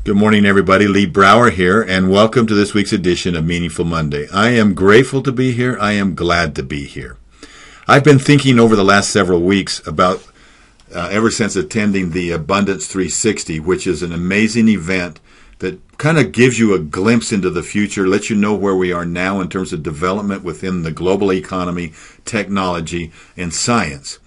Good morning, everybody. Lee Brower here, and welcome to this week's edition of Meaningful Monday. I am grateful to be here. I am glad to be here. I've been thinking over the last several weeks about, ever since attending the Abundance 360, which is an amazing event that kind of gives you a glimpse into the future, lets you know where we are now in terms of development within the global economy, technology, and science.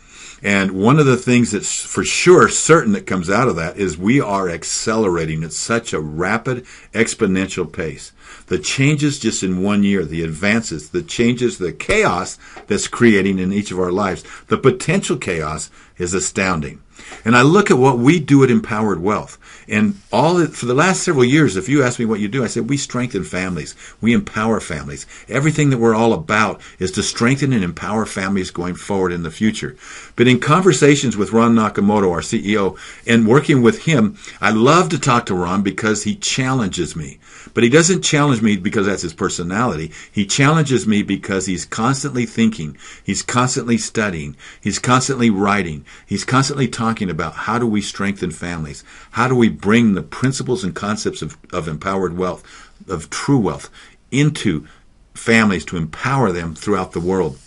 And one of the things that's for sure certain that comes out of that is we are accelerating at such a rapid, exponential pace. The changes just in 1 year, the advances, the changes, the chaos that's creating in each of our lives, the potential chaos is astounding. And I look at what we do at Empowered Wealth. And for the last several years, if you ask me what you do, I said we strengthen families. We empower families. Everything that we're all about is to strengthen and empower families going forward in the future. But in conversations with Ron Nakamoto, our CEO, and working with him, I love to talk to Ron because he challenges me. But he doesn't challenge me because that's his personality. He challenges me because he's constantly thinking. He's constantly studying. He's constantly writing. He's constantly talking about how do we strengthen families? How do we bring the principles and concepts of empowered wealth, of true wealth, into families to empower them throughout the world?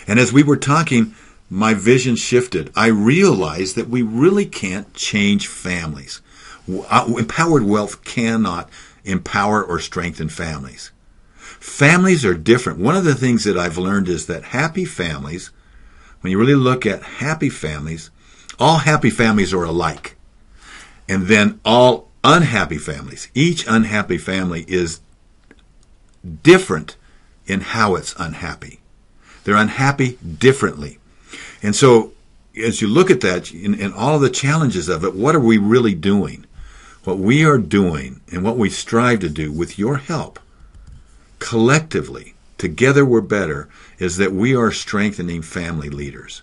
And as we were talking, my vision shifted. I realized that we really can't change families. Empowered wealth cannot empower or strengthen families. Families are different. One of the things that I've learned is that happy families, when you really look at happy families, all happy families are alike. And then all unhappy families, each unhappy family is different in how it's unhappy. They're unhappy differently. And so as you look at that and all of the challenges of it, what are we really doing? What we are doing and what we strive to do with your help, collectively, together we're better, is that we are strengthening family leaders.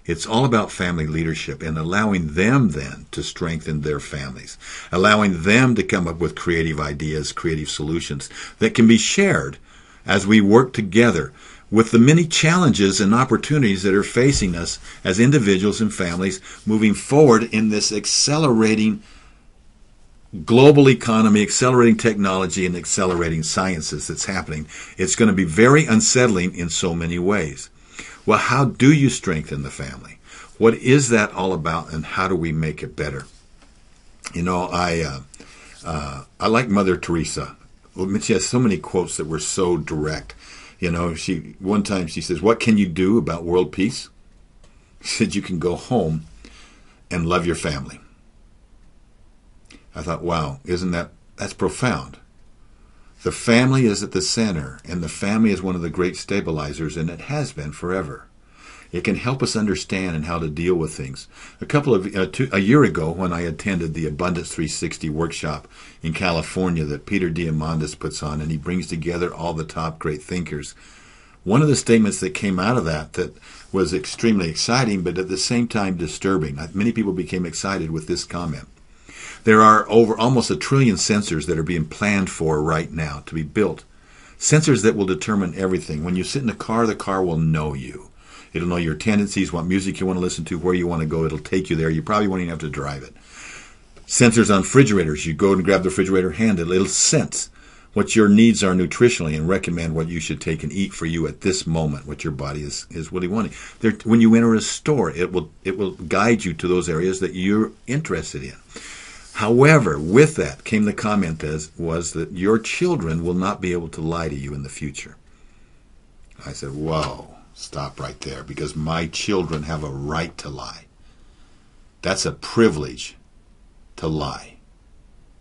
It's all about family leadership and allowing them then to strengthen their families, allowing them to come up with creative ideas, creative solutions that can be shared as we work together with the many challenges and opportunities that are facing us as individuals and families moving forward in this accelerating global economy, accelerating technology, and accelerating sciences that's happening. It's going to be very unsettling in so many ways. Well, how do you strengthen the family? What is that all about, and how do we make it better? You know, I like Mother Teresa. She has so many quotes that were so direct. You know, one time she says, "What can you do about world peace?" She said, "You can go home and love your family." I thought, wow, that's profound. The family is at the center, and the family is one of the great stabilizers, and it has been forever. It can help us understand and how to deal with things. A year ago, when I attended the Abundance 360 workshop in California that Peter Diamandis puts on, and he brings together all the top great thinkers, one of the statements that came out of that was extremely exciting, but at the same time disturbing. Many people became excited with this comment. There are over almost 1 trillion sensors that are being planned for right now to be built. Sensors that will determine everything. When you sit in the car will know you. It'll know your tendencies, what music you want to listen to, where you want to go. It'll take you there. You probably won't even have to drive it. Sensors on refrigerators. You go and grab the refrigerator handle. It'll sense what your needs are nutritionally and recommend what you should take and eat for you at this moment, what your body is really wanting. When you enter a store, it will guide you to those areas that you're interested in. However, with that came the comment was that your children will not be able to lie to you in the future. I said, whoa, stop right there, because my children have a right to lie. That's a privilege to lie.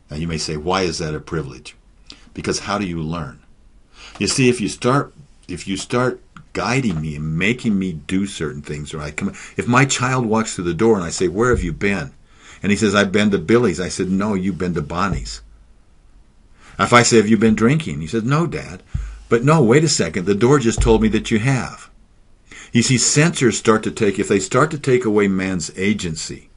Now you may say, why is that a privilege? Because how do you learn? You see, if you start guiding me and making me do certain things, or if my child walks through the door and I say, where have you been? And he says, I've been to Billy's. I said, no, you've been to Bonnie's. If I say, have you been drinking? He says, no, Dad. But no, wait a second. The door just told me that you have. You see, sensors if they start to take away man's agency,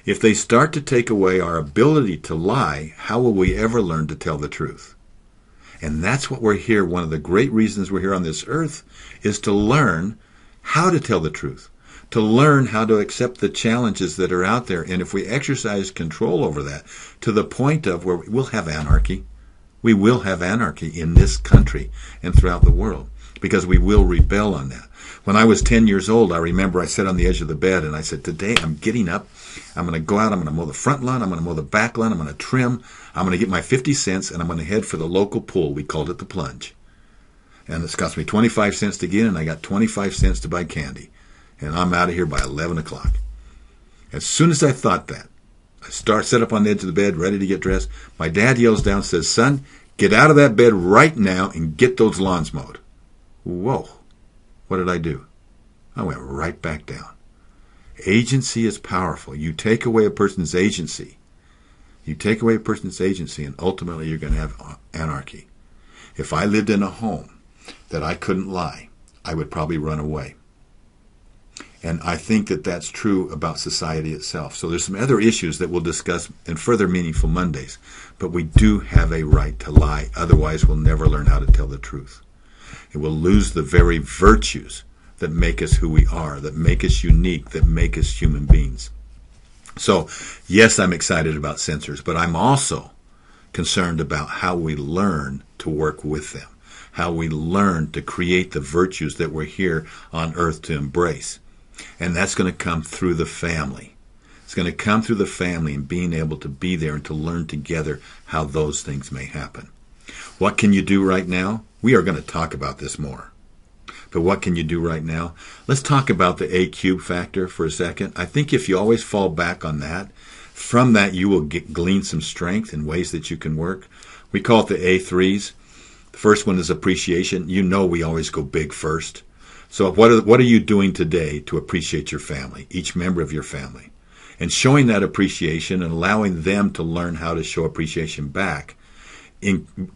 if they start to take away our ability to lie, how will we ever learn to tell the truth? And that's what we're here. One of the great reasons we're here on this earth is to learn how to tell the truth, to learn how to accept the challenges that are out there. And if we exercise control over that to the point of where we'll have anarchy, we will have anarchy in this country and throughout the world, because we will rebel on that. When I was 10 years old, I remember I sat on the edge of the bed and I said, today I'm getting up, I'm going to go out, I'm going to mow the front lawn, I'm going to mow the back lawn, I'm going to trim, I'm going to get my 50 cents, and I'm going to head for the local pool. We called it the plunge. And it's cost me 25 cents to get in, and I got 25 cents to buy candy. And I'm out of here by 11 o'clock. As soon as I thought that, I sit up on the edge of the bed, ready to get dressed. My dad yells down, says, son, get out of that bed right now and get those lawns mowed. Whoa. What did I do? I went right back down. Agency is powerful. You take away a person's agency. You take away a person's agency, and ultimately you're going to have anarchy. If I lived in a home that I couldn't lie, I would probably run away. And I think that that's true about society itself. So there's some other issues that we'll discuss in further Meaningful Mondays. But we do have a right to lie. Otherwise, we'll never learn how to tell the truth. It will lose the very virtues that make us who we are, that make us unique, that make us human beings. So, yes, I'm excited about censors, but I'm also concerned about how we learn to work with them, how we learn to create the virtues that we're here on earth to embrace. And that's going to come through the family. It's going to come through the family and being able to be there and to learn together how those things may happen. What can you do right now? We are going to talk about this more. But what can you do right now? Let's talk about the A cube factor for a second. I think if you always fall back on that, from that you will glean some strength in ways that you can work. We call it the A3s. The first one is appreciation. You know we always go big first. So what are you doing today to appreciate your family, each member of your family? And showing that appreciation and allowing them to learn how to show appreciation back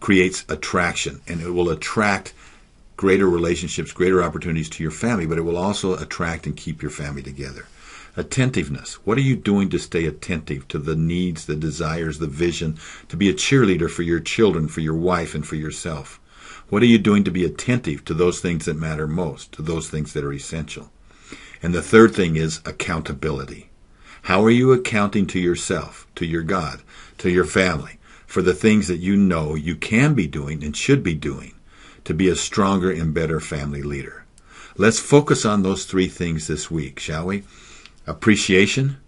creates attraction, and it will attract greater relationships, greater opportunities to your family, but it will also attract and keep your family together. Attentiveness. What are you doing to stay attentive to the needs, the desires, the vision, to be a cheerleader for your children, for your wife, and for yourself? What are you doing to be attentive to those things that matter most, to those things that are essential? And the third thing is accountability. How are you accounting to yourself, to your God, to your family, for the things that you know you can be doing and should be doing to be a stronger and better family leader? Let's focus on those three things this week, shall we? Appreciation,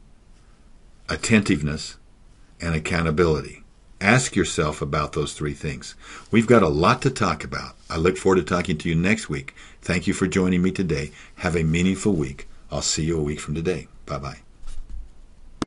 attentiveness, and accountability. Ask yourself about those three things. We've got a lot to talk about. I look forward to talking to you next week. Thank you for joining me today. Have a meaningful week. I'll see you a week from today. Bye-bye.